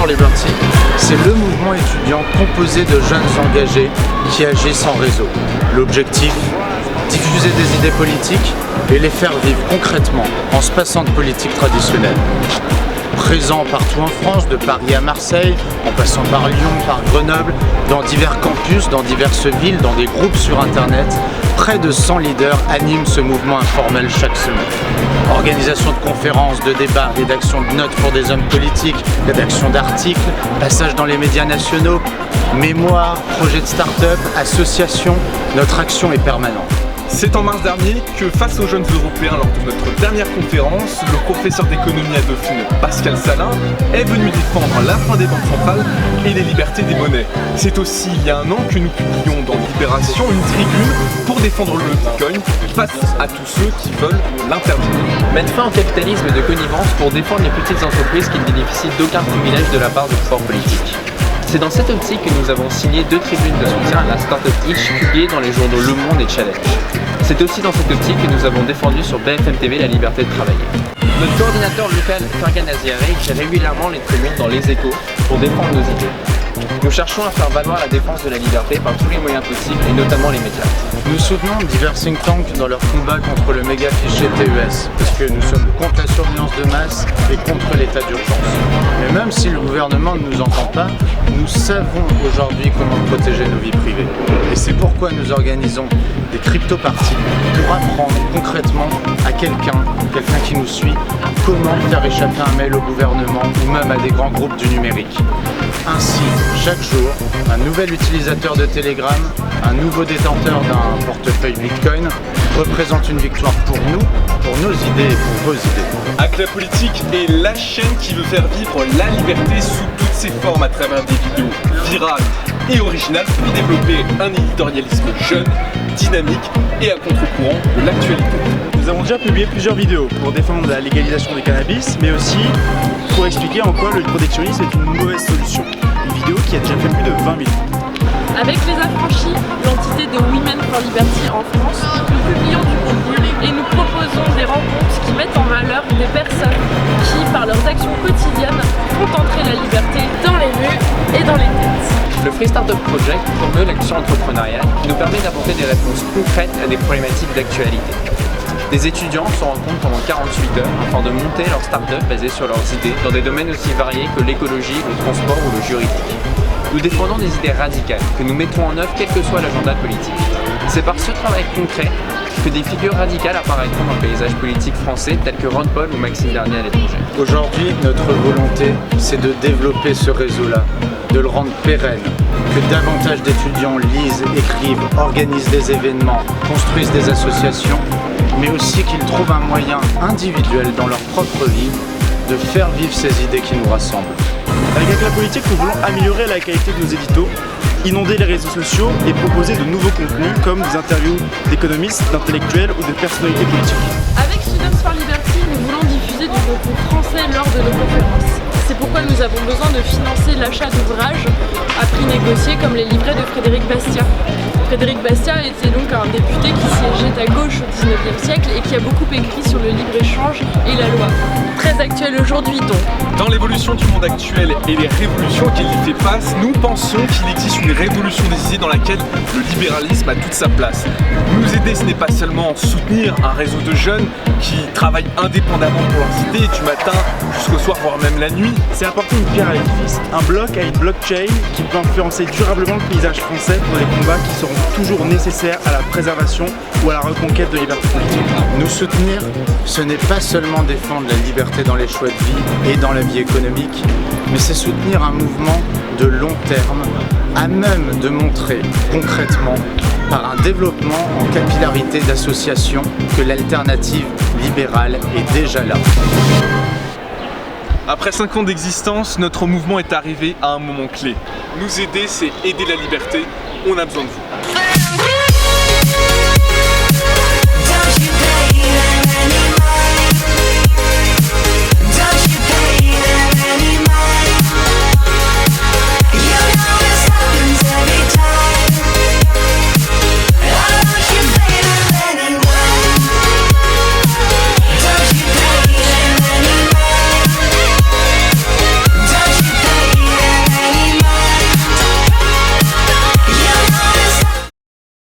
for Liberty, c'est le mouvement étudiant composé de jeunes engagés qui agissent en réseau. L'objectif, diffuser des idées politiques et les faire vivre concrètement en se passant de politique traditionnelle. Présent partout en France, de Paris à Marseille, en passant par Lyon, par Grenoble, dans divers campus, dans diverses villes, dans des groupes sur internet, près de 100 leaders animent ce mouvement informel chaque semaine. Organisation de conférences, de débats, rédaction de notes pour des hommes politiques, rédaction d'articles, passage dans les médias nationaux, mémoires, projets de start-up, associations, notre action est permanente. C'est en mars dernier que, face aux jeunes européens lors de notre dernière conférence, le professeur d'économie à Dauphine, Pascal Salin, est venu défendre la fin des banques centrales et les libertés des monnaies. C'est aussi il y a un an que nous publions dans Libération une tribune pour défendre le Bitcoin face à tous ceux qui veulent l'interdire. Mettre fin au capitalisme de connivence pour défendre les petites entreprises qui ne bénéficient d'aucun privilège de la part du pouvoir politique. C'est dans cette optique que nous avons signé 2 tribunes de soutien à la Startup Itch publiées dans les journaux Le Monde et Challenge. C'est aussi dans cette optique que nous avons défendu sur BFM TV la liberté de travailler. Notre coordinateur local, Fergan Aziaré, écrit régulièrement les tribunes dans Les Échos pour défendre nos idées. Nous cherchons à faire valoir la défense de la liberté par tous les moyens possibles et notamment les médias. Nous soutenons divers think tanks dans leur combat contre le méga fichier TES, parce que nous sommes contre la surveillance de masse et contre l'état d'urgence. Mais même si le gouvernement ne nous entend pas, nous savons aujourd'hui comment protéger nos vies privées. Et c'est pourquoi nous organisons des crypto-parties pour apprendre concrètement à quelqu'un qui nous suit, comment faire échapper un mail au gouvernement ou même à des grands groupes du numérique. Ainsi, chaque jour, un nouvel utilisateur de Telegram, un nouveau détenteur d'un portefeuille Bitcoin représente une victoire pour nous, pour nos idées et pour vos idées. Hack la politique est la chaîne qui veut faire vivre la liberté sous toutes ses formes à travers des vidéos virales et originales pour développer un éditorialisme jeune, dynamique et à contre-courant de l'actualité. Nous avons déjà publié plusieurs vidéos pour défendre la légalisation du cannabis, mais aussi pour expliquer en quoi le protectionnisme est une mauvaise solution. Une vidéo qui a déjà fait plus de 20 000 vues. Avec Les Affranchis, l'entité de Women for Liberty en France, nous publions du contenu et nous proposons des rencontres qui mettent en valeur des personnes qui, par leurs actions quotidiennes, font entrer la liberté dans les rues et dans les têtes. Le Free Startup Project promeut l'action entrepreneuriale qui nous permet d'apporter des réponses concrètes à des problématiques d'actualité. Des étudiants se rencontrent pendant 48 heures afin de monter leur start-up basée sur leurs idées dans des domaines aussi variés que l'écologie, le transport ou le juridique. Nous défendons des idées radicales que nous mettons en œuvre quel que soit l'agenda politique. C'est par ce travail concret que des figures radicales apparaîtront dans le paysage politique français tels que Ron Paul ou Maxime Bernier à l'étranger. Aujourd'hui, notre volonté, c'est de développer ce réseau-là, de le rendre pérenne, que davantage d'étudiants lisent, écrivent, organisent des événements, construisent des associations, mais aussi qu'ils trouvent un moyen individuel dans leur propre vie de faire vivre ces idées qui nous rassemblent. Avec Hack la politique, nous voulons améliorer la qualité de nos éditos, inonder les réseaux sociaux et proposer de nouveaux contenus comme des interviews d'économistes, d'intellectuels ou de personnalités politiques. Avec Students for Liberty, nous voulons diffuser du contenu français lors de nos conférences. C'est pourquoi nous avons besoin de financer l'achat d'ouvrages à prix négocié comme les livrets de Frédéric Bastiat. Frédéric Bastiat était donc un député qui siégeait à gauche au XIXe siècle et qui a beaucoup écrit sur le libre-échange et la loi. Très actuel aujourd'hui donc. Dans l'évolution du monde actuel et les révolutions qu'il y fait face, nous pensons qu'il existe une révolution des idées dans laquelle le libéralisme a toute sa place. Nous aider, ce n'est pas seulement soutenir un réseau de jeunes qui travaillent indépendamment pour leurs idées du matin jusqu'au soir, voire même la nuit. C'est apporter une pierre à l'édifice. Un bloc à une blockchain qui peut influencer durablement le paysage français pour des combats qui seront toujours nécessaires à la préservation ou à la reconquête de liberté politique. Nous soutenir, ce n'est pas seulement défendre la liberté dans les choix de vie et dans la vie économique, mais c'est soutenir un mouvement de long terme, à même de montrer concrètement par un développement en capillarité d'associations que l'alternative libérale est déjà là. Après 5 ans d'existence, notre mouvement est arrivé à un moment clé. Nous aider, c'est aider la liberté. On a besoin de vous.